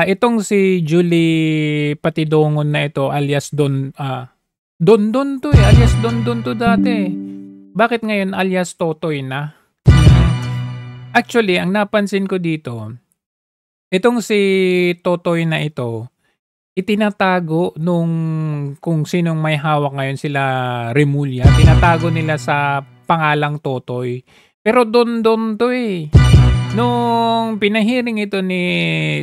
Itong si Julie Patidongon na ito alias Don 'to, alias Don 'to dati. Bakit ngayon alias Totoy na? Actually, ang napansin ko dito, itong si Totoy na ito, itinatago nung kung sinong may hawak ngayon sila Remulla, tinatago nila sa pangalang Totoy. Pero Don 'to, eh. Nung pinahiring ito ni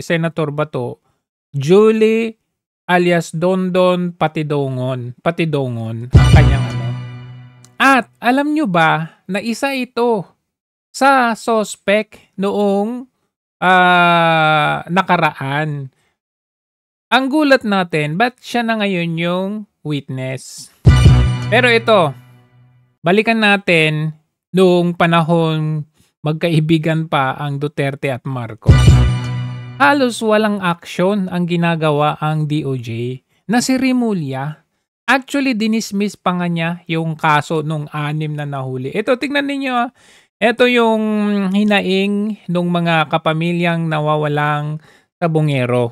Senator Bato, Julie alias Don Patidongon ang kanyang ano. At alam nyo ba na isa ito sa suspect noong nakaraan. Ang gulat natin, ba't siya na ngayon yung witness? Pero ito, balikan natin noong panahon magkaibigan pa ang Duterte at Marcos. Halos walang action ang ginagawa ang DOJ na si Remulla. Actually, dinismiss pa nga niya yung kaso nung 6 na nahuli. Ito, tingnan ninyo. Ito yung hinaing ng mga kapamilyang nawawalang sabongero.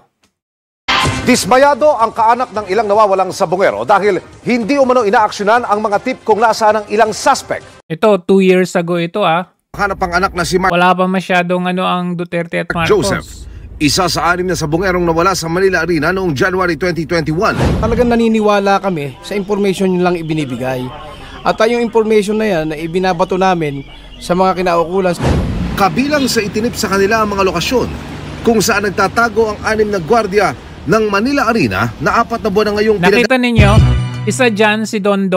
Dismayado ang kaanak ng ilang nawawalang sabongero dahil hindi umano inaaksyonan ang mga tip kung nasaan ang ilang suspect. Ito, 2 years ago ito Hanap ang anak na si Wala pa masyadong ang Duterte at Marcos. Joseph, isa sa 6 na sabongerong nawala sa Manila Arena noong January 2021. Talagang naniniwala kami sa information yun lang ibinibigay. At yung information na yan na ibinabato namin sa mga kinaukulan. Kabilang sa itinip sa kanila ang mga lokasyon kung saan nagtatago ang 6 na gwardiya ng Manila Arena na 4 na buwan na ngayong Nakita ninyo, isa dyan si Don.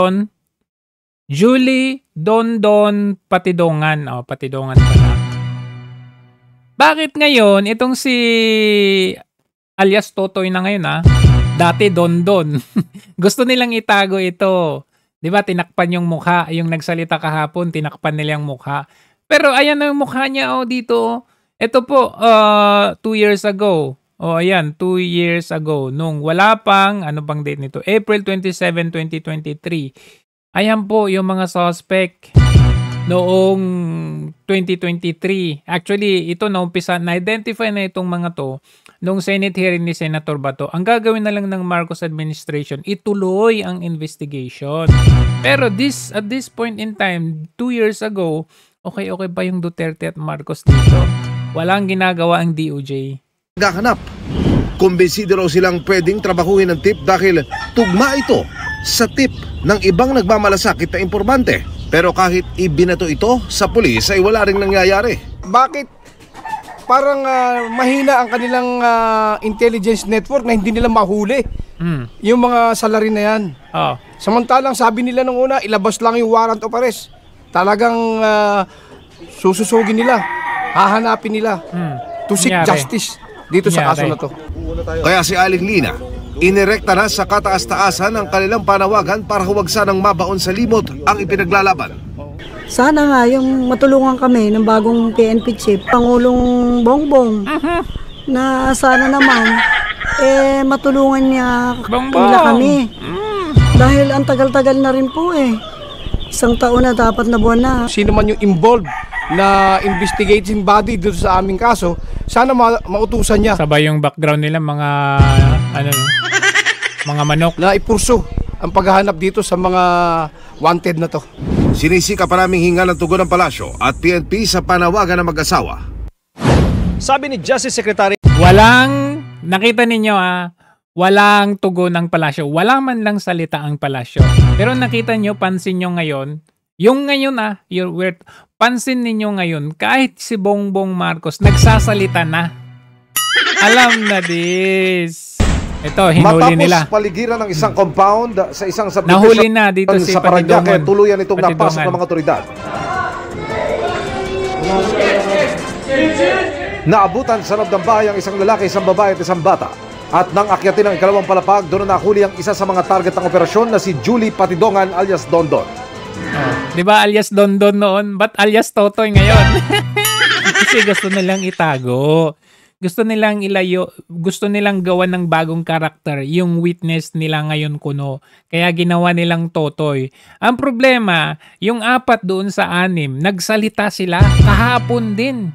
Julie Don Patidongan. Patidongan pala. Bakit ngayon, itong si alias Totoy na ngayon dati Don. Gusto nilang itago ito. Di ba, tinakpan yung mukha. Yung nagsalita kahapon, tinakpan nila yung mukha. Pero ayan na yung mukha niya dito. Ito po, 2 years ago. Ayan, 2 years ago. Nung wala pang, ano bang date nito? April 27, 2023. Ayan po yung mga suspect noong 2023. Actually, ito na-identify na itong mga to nung Senate hearing ni Senator Bato. Ang gagawin na lang ng Marcos administration, ituloy ang investigation. Pero at this point in time, 2 years ago, okay ba yung Duterte at Marcos dito? Walang ginagawa ang DOJ. Naghahanap. Kumbinsido raw silang pwedeng trabahuhin ng tip dahil tugma ito sa tip ng ibang nagmamalasakit na impormante. Pero kahit ibinato ito sa pulis ay wala ring nangyayari. Bakit parang mahina ang kanilang intelligence network na hindi nila mahuli yung mga salarin na yan? Samantalang sabi nila nung una, ilabas lang yung warrant of arrest. Talagang sususugin nila, hahanapin nila to seek justice dito sa kaso na to. Kaya si Aling Lina, inirekta na sa kataas-taasan ang kanilang panawagan para huwag sanang mabaon sa limot ang ipinaglalaban. Sana nga yung matulungan kami ng bagong PNP chief, Pangulong Bongbong, na sana naman matulungan niya nila kami. Dahil ang tagal-tagal na rin po 1 taon na, dapat na buwan na. Sino man yung involved na investigating body dito sa aming kaso, sana mautusan niya. Sabay yung background nila, mga manok. Na ipurso ang paghahanap dito sa mga wanted na to. Sinisika pa naming hinga ng tugon ng palasyo at PNP sa panawagan ng mag-asawa. Sabi ni Justice Secretary, nakita ninyo walang tugon ng palasyo. Wala man lang salita ang palasyo. Pero nakita nyo, pansin nyo ngayon, yung ngayon pansin ninyo ngayon, kahit si Bongbong Marcos nagsasalita na. Alam na this. Ito, hinuli nila. Matapos paligiran ng isang compound sa isang subdivision, nahuli na dito si sa Parañaque, Patidongan. tuluyan itong napasok ng mga otoridad. Naabutan sa loob ng bahay ang isang lalaki, isang babae at isang bata. At nang akyatin ang ikalawang palapag, doon na nahuli ang isa sa mga target ng operasyon na si Julie Patidongan alias Don. Di ba alias Don noon? Ba't alias Totoy ngayon? Kasi gusto nilang itago. Gusto nilang ilayo. Gusto nilang gawan ng bagong karakter. Yung witness nila ngayon kuno. Kaya ginawa nilang Totoy. Ang problema, yung 4 doon sa 6, nagsalita sila kahapon din.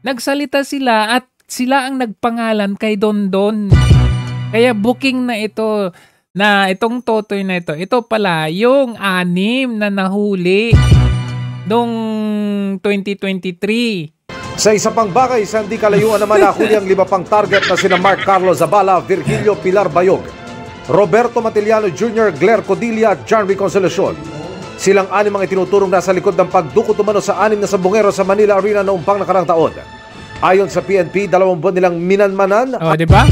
Nagsalita sila at sila ang nagpangalan kay Dondon. Kaya booking na ito, na itong Totoy na ito. Ito pala yung 6 na nahuli noong 2023. Sa isa pang bagay, sa hindi kalayuan naman nahuli ang 5 pang target na sina Mark Carlos Zabala, Virgilio Pilar Bayog, Roberto Matiliano Jr., Claire Codilla at John Reconciliacion. Silang 6 ang itinuturong nasa likod ng pagdukot umano sa 6 na sabungero sa Manila Arena noong pang nakarang taon. Ayon sa PNP, 2 buwan nilang minanmanan. O, diba?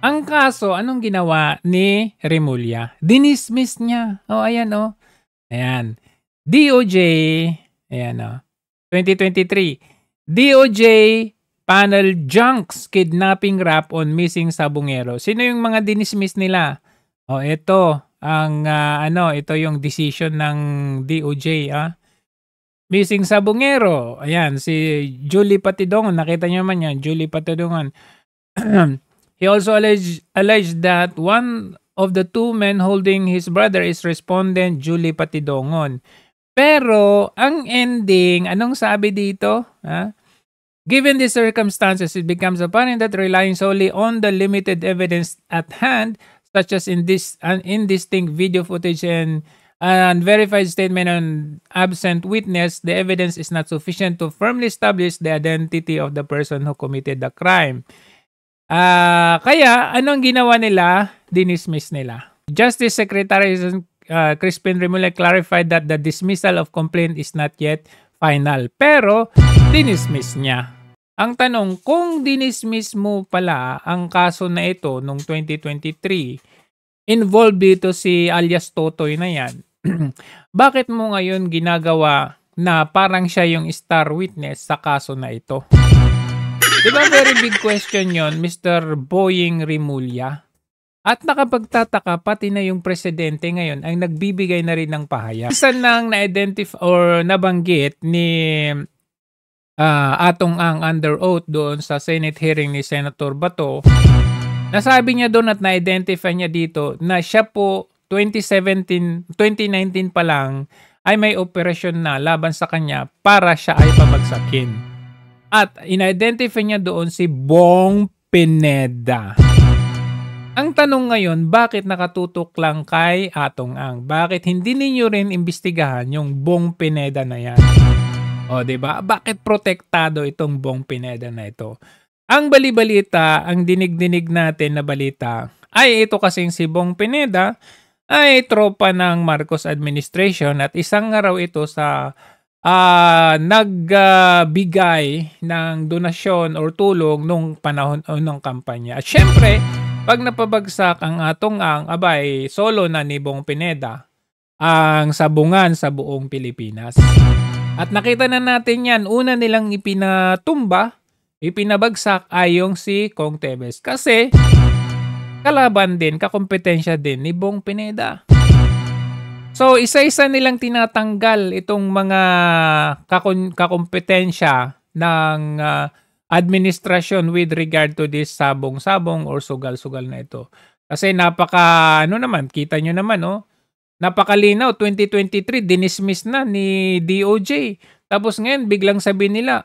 Ang kaso, anong ginawa ni Remulla? Dinismiss niya. O, ayan o. Ayan. DOJ, ayan o. 2023, DOJ panel junks kidnapping rap on missing sabungero. Sino yung mga dinismiss nila? O ito ang ito yung decision ng DOJ, Missing sabungero. Ayan, si Julie Patidongan, nakita niyo man yan, Julie Patidongan. He also alleged that one of the 2 men holding his brother is respondent Julie Patidongan. Pero, ang ending, anong sabi dito? Given the circumstances, it becomes apparent that relying solely on the limited evidence at hand, such as indistinct video footage and unverified statement on absent witness, the evidence is not sufficient to firmly establish the identity of the person who committed the crime. Kaya, anong ginawa nila? Dinismiss nila. Justice Secretary Crispin Remulla clarified that the dismissal of complaint is not yet final. Pero, dinismiss niya. Ang tanong, kung dinismiss mo pala ang kaso na ito noong 2023, involved dito si alias Totoy na yan, bakit mo ngayon ginagawa na parang siya yung star witness sa kaso na ito? Diba very big question yon, Mr. Boying Remulla? At nakapagtataka, pati na yung presidente ngayon ay nagbibigay na rin ng pahayag. Isa nang na-identify or nabanggit ni Atong Ang under oath doon sa Senate hearing ni Senator Bato, nasabi niya doon at na-identify niya dito na siya po 2019 pa lang ay may operasyon na laban sa kanya para siya ay pabagsakin. At in-identify niya doon si Bong Pineda. Ang tanong ngayon, bakit nakatutok lang kay Atong Ang? Bakit hindi ninyo rin imbestigahan yung Bong Pineda na yan? O, diba? Bakit protektado itong Bong Pineda na ito? Ang balibalita, ang dinig-dinig natin na balita, ay ito kasing si Bong Pineda ay tropa ng Marcos administration at isang araw ito sa nagbigay ng donasyon or tulong nung panahon ng kampanya. At syempre, pag napabagsak ang Atong Ang, abay, solo na ni Bong Pineda ang sabungan sa buong Pilipinas. At nakita na natin yan, una nilang ipinabagsak ay yung si Kong Tevez. Kasi, kalaban din, kakompetensya din ni Bong Pineda. So, isa-isa nilang tinatanggal itong mga kakompetensya ng administrasyon with regard to this sabong-sabong or sugal-sugal na ito. Kasi kita nyo naman, napakalinaw, 2023, dinismiss na ni DOJ. Tapos ngayon, biglang sabihin nila,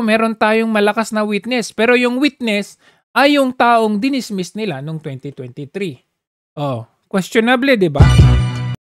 meron tayong malakas na witness. Pero yung witness ay yung taong dinismiss nila noong 2023. Questionable, di ba?